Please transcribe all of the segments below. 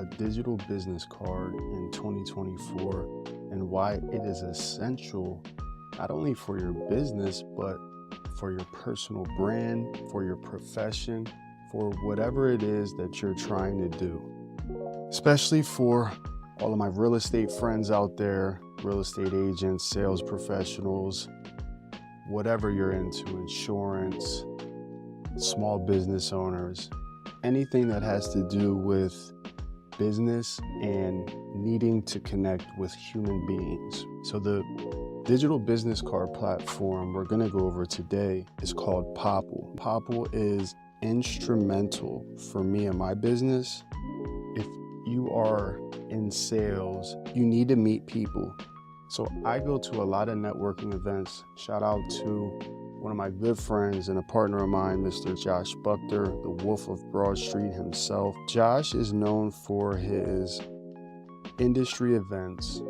a digital business card in 2024 and why it is essential not only for your business, but for your personal brand, for your profession, for whatever it is that you're trying to do. Especially for all of my real estate friends out there, real estate agents, sales professionals, whatever you're into, insurance, small business owners, anything that has to do with business and needing to connect with human beings. So the digital business card platform we're going to go over today is called Popple. Popple is instrumental for me and my business. If you are in sales, you need to meet people. So I go to a lot of networking events. Shout out to one of my good friends and a partner of mine, Mr. Josh Buchter, the Wolf of Broad Street himself. Josh is known for his industry events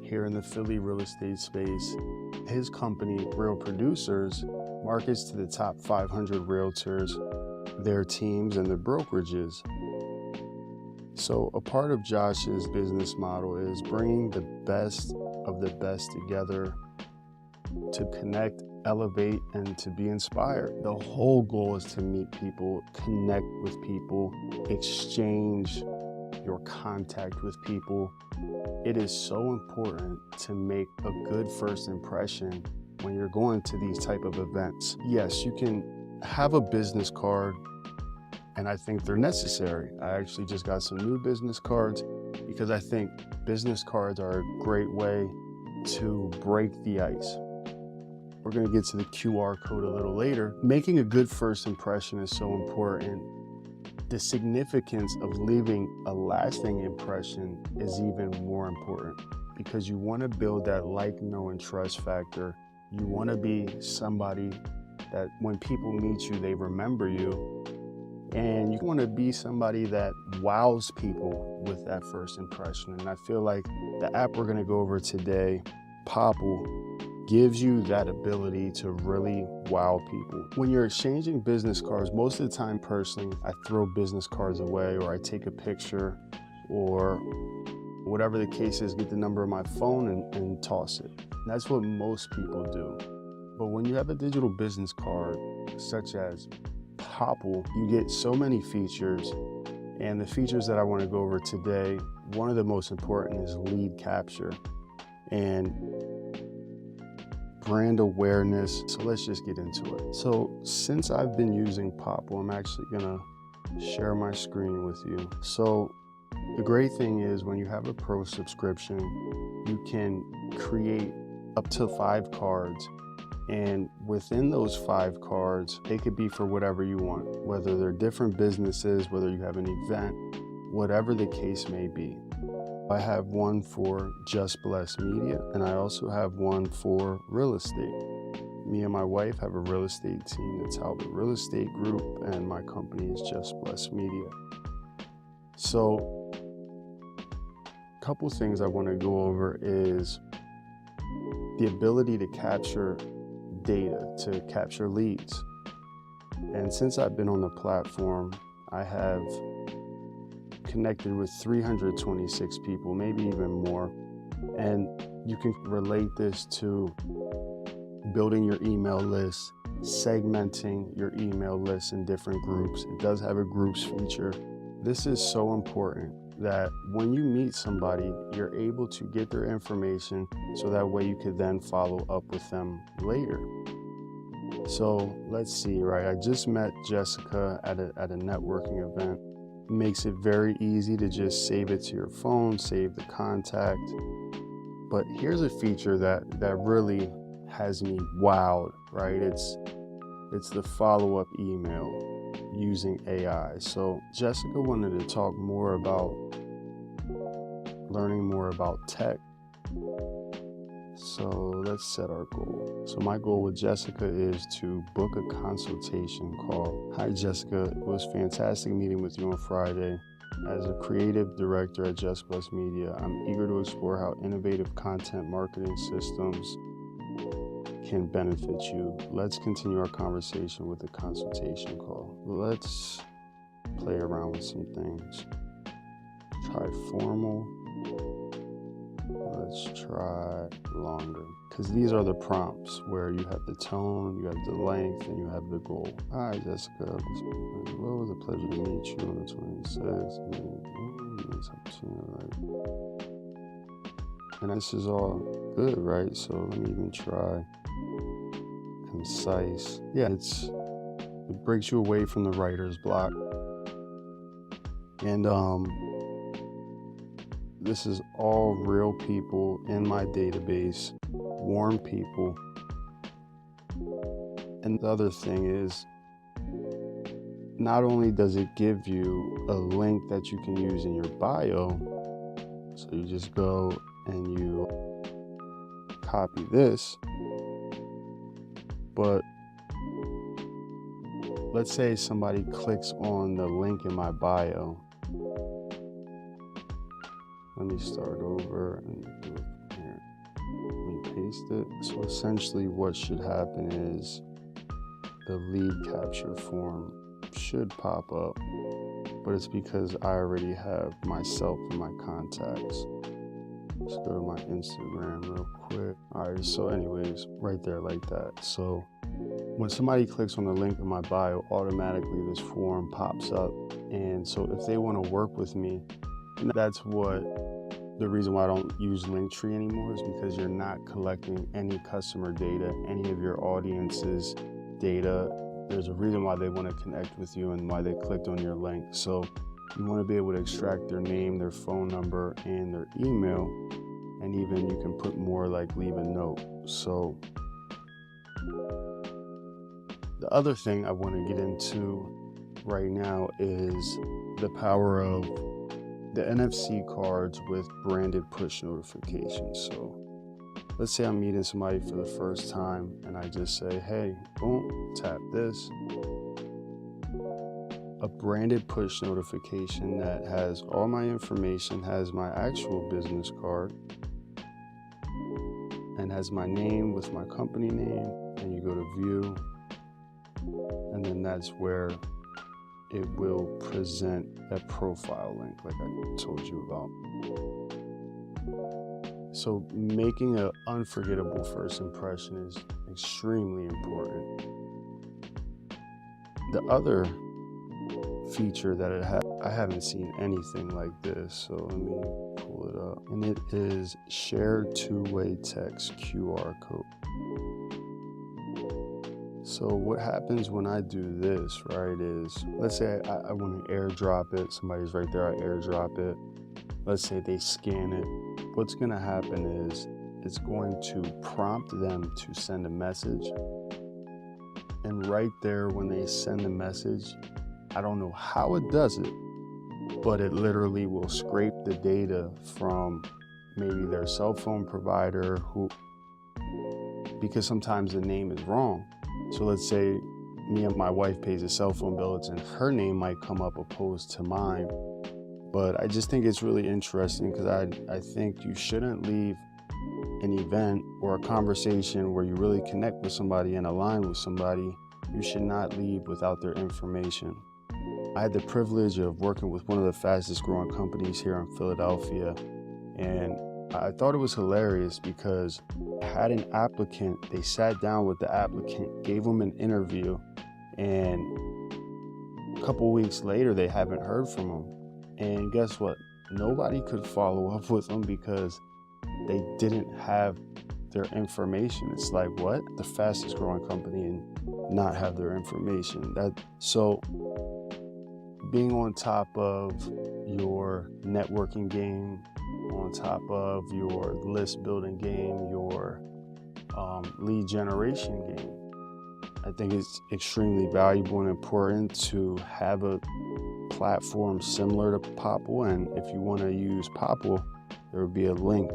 here in the Philly real estate space. His company, Real Producers, markets to the top 500 realtors, their teams, and their brokerages. So a part of Josh's business model is bringing the best of the best together to connect, elevate, and to be inspired. The whole goal is to meet people, connect with people, exchange your contact with people. It is so important to make a good first impression when you're going to these type of events. Yes, you can have a business card, and I think they're necessary. I actually just got some new business cards because I think business cards are a great way to break the ice. We're going to get to the QR code a little later. Making a good first impression is so important. The significance of leaving a lasting impression is even more important because you want to build that like, know, and trust factor. You want to be somebody that when people meet you, they remember you. And you want to be somebody that wows people with that first impression. And I feel like the app we're going to go over today, Popple, gives you that ability to really wow people. When you're exchanging business cards, most of the time personally, I throw business cards away or I take a picture or whatever the case is, get the number of my phone and toss it. And that's what most people do. But when you have a digital business card, such as Popple, you get so many features. And the features that I want to go over today, one of the most important is lead capture and brand awareness. So let's just get into it. So since I've been using Popple, I'm actually gonna share my screen with you. So the great thing is when you have a pro subscription, you can create up to 5 cards. And within those 5 cards, they could be for whatever you want, whether they're different businesses, whether you have an event, whatever the case may be. I have one for Just Bless Media, and I also have one for real estate. Me and my wife have a real estate team, the Talbot Real Estate Group, and my company is Just Bless Media. So, a couple things I want to go over is the ability to capture data, to capture leads. And since I've been on the platform, I have connected with 326 people, maybe even more. And you can relate this to building your email list, segmenting your email list in different groups. It does have a groups feature. This is so important that when you meet somebody, you're able to get their information so that way you could then follow up with them later. So let's see, right? I just met Jessica at a networking event. It makes it very easy to just save it to your phone, save the contact. But here's a feature that really has me wowed, right? It's the follow-up email using AI. So Jessica wanted to talk more about learning more about tech. So let's set our goal. So my goal with Jessica is to book a consultation call. Hi Jessica, it was fantastic meeting with you on Friday. As a creative director at Just Bless Media, I'm eager to explore how innovative content marketing systems can benefit you. Let's continue our conversation with a consultation call. Let's play around with some things. try formal. Let's try longer, because these are the prompts where you have the tone, you have the length, and you have the goal. Hi, Jessica. Well, it was a pleasure to meet you on the 26th. And this is all good, right? So let me even try concise. Yeah, it breaks you away from the writer's block. And this is all real people in my database, warm people. And the other thing is, not only does it give you a link that you can use in your bio, so you just go and you copy this, but let's say somebody clicks on the link in my bio. Let me start over and do it here. Let me paste it. So essentially what should happen is the lead capture form should pop up, but it's because I already have myself and my contacts. Let's go to my Instagram real quick. All right, so anyways, right there like that. So when somebody clicks on the link in my bio, automatically this form pops up. And so if they want to work with me, and that's the reason why I don't use Linktree anymore, is because you're not collecting any customer data, any of your audience's data. There's a reason why they want to connect with you and why they clicked on your link. So you want to be able to extract their name, their phone number, and their email. And even you can put more, like leave a note. So the other thing I want to get into right now is the power of the NFC cards with branded push notifications. So let's say I'm meeting somebody for the first time and I just say, hey, boom, tap this. A branded push notification that has all my information, has my actual business card, and has my name with my company name, and you go to view, and then that's where it will present that profile link like I told you about. So making an unforgettable first impression is extremely important. The other feature that it has, I haven't seen anything like this, so let me pull it up. And it is shared two-way text QR code. So what happens when I do this, right, is let's say I want to airdrop it. Somebody's right there, I airdrop it. Let's say they scan it. What's going to happen is it's going to prompt them to send a message. And right there when they send the message, I don't know how it does it, but it literally will scrape the data from maybe their cell phone provider, because sometimes the name is wrong. So let's say me and my wife pays a cell phone bill, and her name might come up opposed to mine. But I just think it's really interesting because I think you shouldn't leave an event or a conversation where you really connect with somebody and align with somebody. You should not leave without their information. I had the privilege of working with one of the fastest growing companies here in Philadelphia, and I thought it was hilarious because I had an applicant, they sat down with the applicant, gave them an interview, and a couple weeks later they haven't heard from them. And guess what? Nobody could follow up with them because they didn't have their information. It's like, what? The fastest growing company and not have their information. So being on top of your networking game, on top of your list building game, your lead generation game, I think it's extremely valuable and important to have a platform similar to Popl. And if you want to use Popl, there will be a link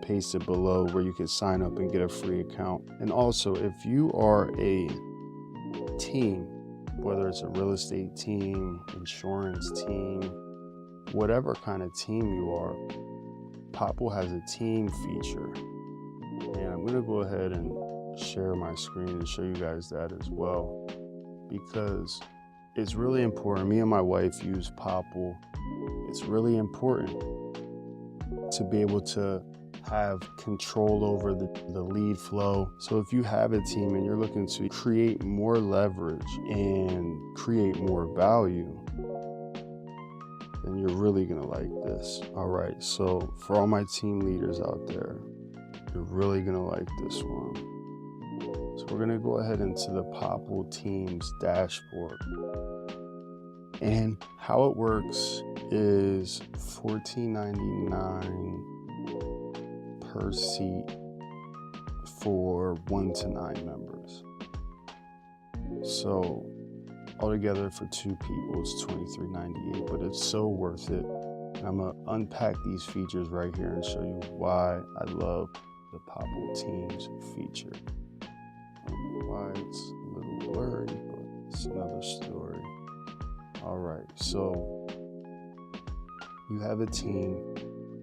pasted below where you can sign up and get a free account. And also, if you are a team, whether it's a real estate team, insurance team, whatever kind of team you are, Popl has a team feature. And I'm going to go ahead and share my screen and show you guys that as well, because it's really important. Me and my wife use Popl, It's really important to be able to have control over the lead flow. So if you have a team and you're looking to create more leverage and create more value, then you're really gonna like this. All right, so for all my team leaders out there, you're really gonna like this one. So we're gonna go ahead into the Popple Teams dashboard. And how it works is $14.99 per seat for 1 to 9 members. So altogether for 2 people, it's $23.98, but it's so worth it. And I'm gonna unpack these features right here and show you why I love the Popple Teams feature. I don't know why it's a little blurry, but it's another story. All right, so you have a team.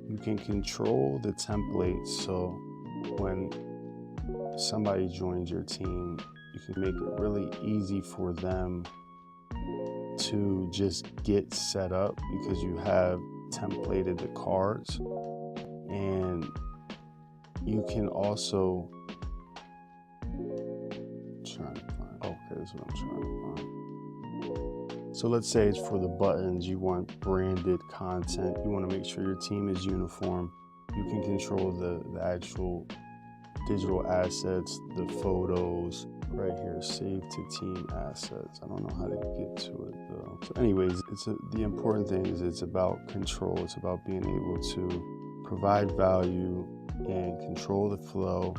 You can control the template, so when somebody joins your team, you can make it really easy for them to just get set up because you have templated the cards. And you can also this is what I'm trying to find. So let's say it's for the buttons, you want branded content, you want to make sure your team is uniform. You can control the actual digital assets, the photos, right here, save to team assets. I don't know how to get to it though. So anyways, the important thing is it's about control. It's about being able to provide value and control the flow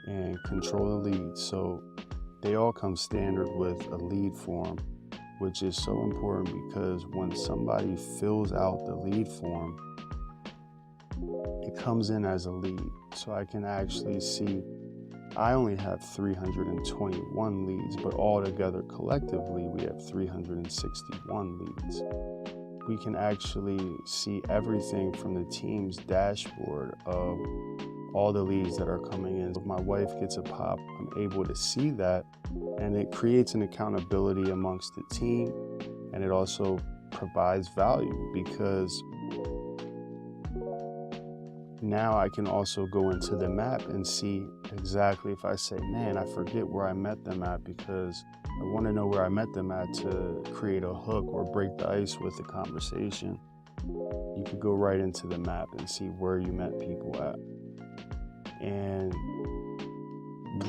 and control the leads. So they all come standard with a lead form, which is so important because when somebody fills out the lead form, it comes in as a lead. So I can actually see I only have 321 leads, but all together collectively, we have 361 leads. We can actually see everything from the team's dashboard of all the leads that are coming in. If my wife gets a pop, I'm able to see that, and it creates an accountability amongst the team, and it also provides value because now I can also go into the map and see exactly if I say, man, I forget where I met them at because I want to know where I met them at to create a hook or break the ice with the conversation. You could go right into the map and see where you met people at. And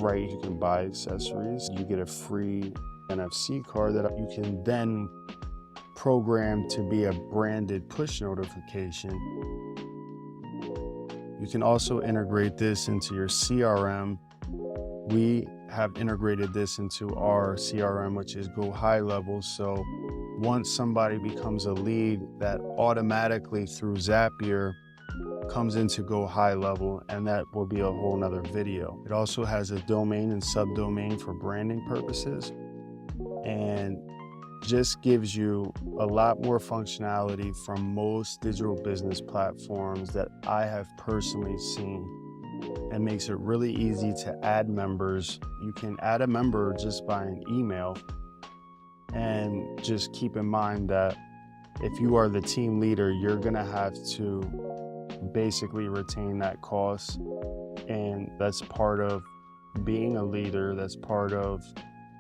right, you can buy accessories. You get a free NFC card that you can then program to be a branded push notification. You can also integrate this into your CRM. We have integrated this into our CRM, which is Go High Level. So once somebody becomes a lead, that automatically through Zapier comes into Go High Level, and that will be a whole nother video. It also has a domain and subdomain for branding purposes, and just gives you a lot more functionality from most digital business platforms that I have personally seen, and makes it really easy to add members. You can add a member just by an email, and just keep in mind that if you are the team leader, you're gonna have to basically retain that cost, and that's part of being a leader. That's part of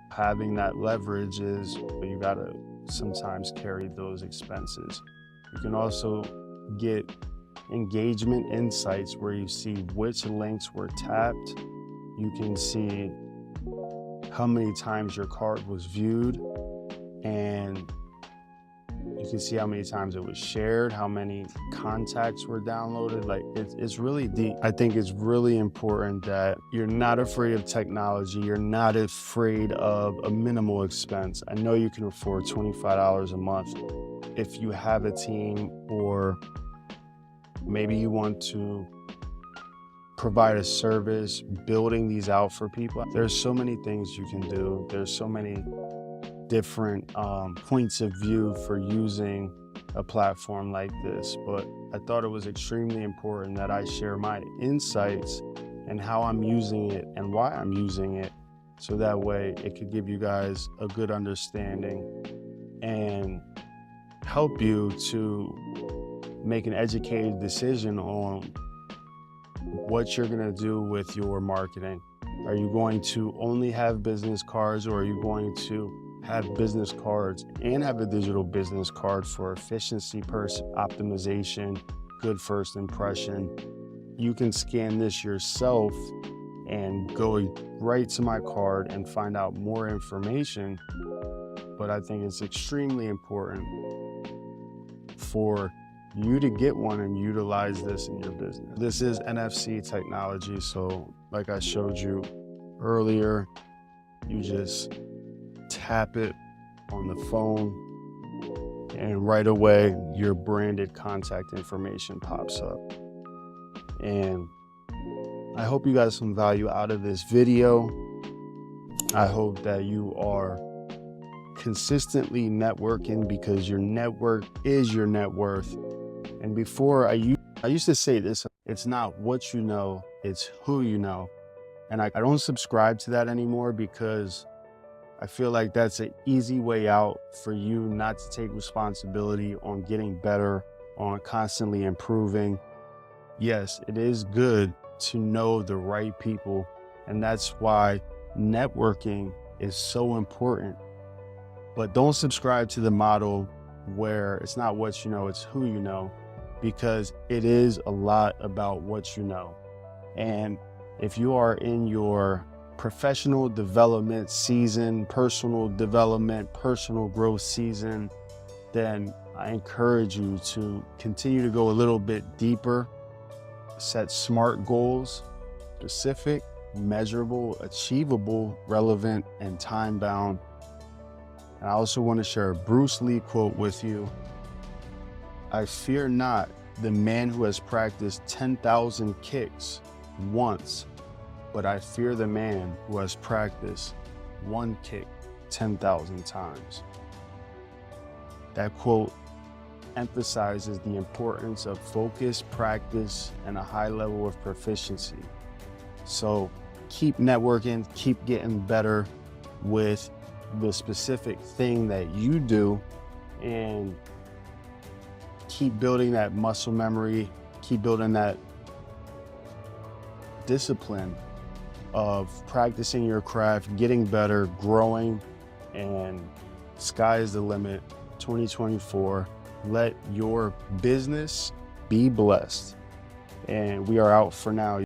having that leverage, is you gotta sometimes carry those expenses. You can also get engagement insights where you see which links were tapped. You can see how many times your card was viewed, and you can see how many times it was shared, how many contacts were downloaded. Like it's really deep. I think it's really important that you're not afraid of technology. You're not afraid of a minimal expense. I know you can afford $25 a month if you have a team, or maybe you want to provide a service, building these out for people. There's so many things you can do. There's so many different points of view for using a platform like this, but I thought it was extremely important that I share my insights and how I'm using it and why I'm using it, so that way it could give you guys a good understanding and help you to make an educated decision on what you're going to do with your marketing. Are you going to only have business cards, or are you going to have business cards and have a digital business card for efficiency, optimization, good first impression? You can scan this yourself and go right to my card and find out more information. But I think it's extremely important for you to get one and utilize this in your business. This is NFC technology, so like I showed you earlier, you just tap it on the phone and right away your branded contact information pops up. And I hope you got some value out of this video. I hope that you are consistently networking, because your network is your net worth. And before I used to say this, it's not what you know, it's who you know. And I don't subscribe to that anymore, because I feel like that's an easy way out for you not to take responsibility on getting better, on constantly improving. Yes, it is good to know the right people, and that's why networking is so important. But don't subscribe to the model where it's not what you know, it's who you know, because it is a lot about what you know. And if you are in your professional development season, personal development, personal growth season, then I encourage you to continue to go a little bit deeper, set SMART goals: specific, measurable, achievable, relevant, and time-bound. And I also want to share a Bruce Lee quote with you. I fear not the man who has practiced 10,000 kicks once, but I fear the man who has practiced one kick 10,000 times. That quote emphasizes the importance of focus, practice, and a high level of proficiency. So keep networking, keep getting better with the specific thing that you do, and keep building that muscle memory, keep building that discipline of practicing your craft, getting better, growing, and sky is the limit. 2024, let your business be blessed. And we are out for now.